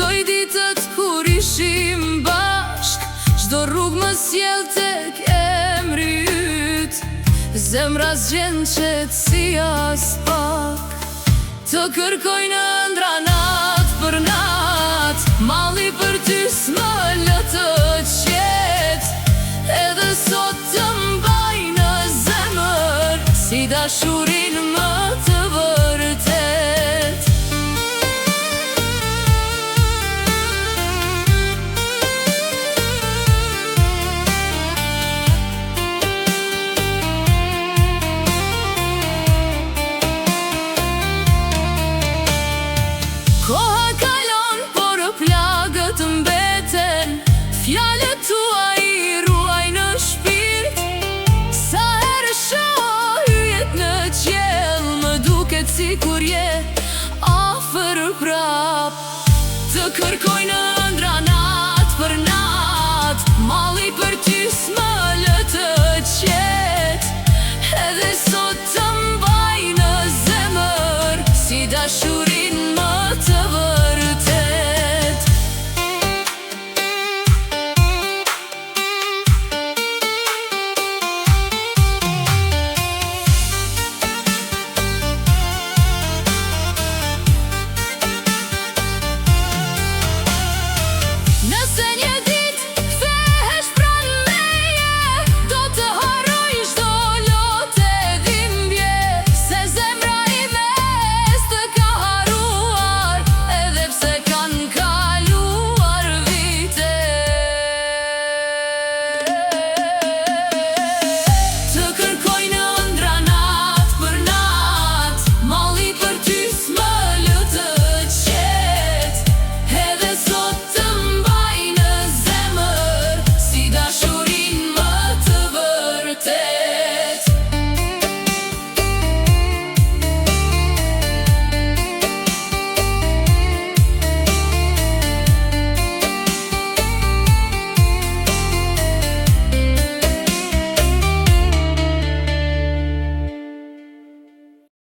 Kujtoj ditët kur ishim bashk, çdo rrugë më sjell tek emri yt. Zemra zgjen qetësia s'pak, të kërkoj në ëndra nat për nat. Malli për ty s'më lë të qet, edhe sot të mbaj në zemër, si dashurin më të vërtet. Koha kalon, por plagët mbeten, fjalët tua i ruaj në shpirt. Sa herë shoh yjet në qiell, më duket sikur je afër prap, të kërkoj në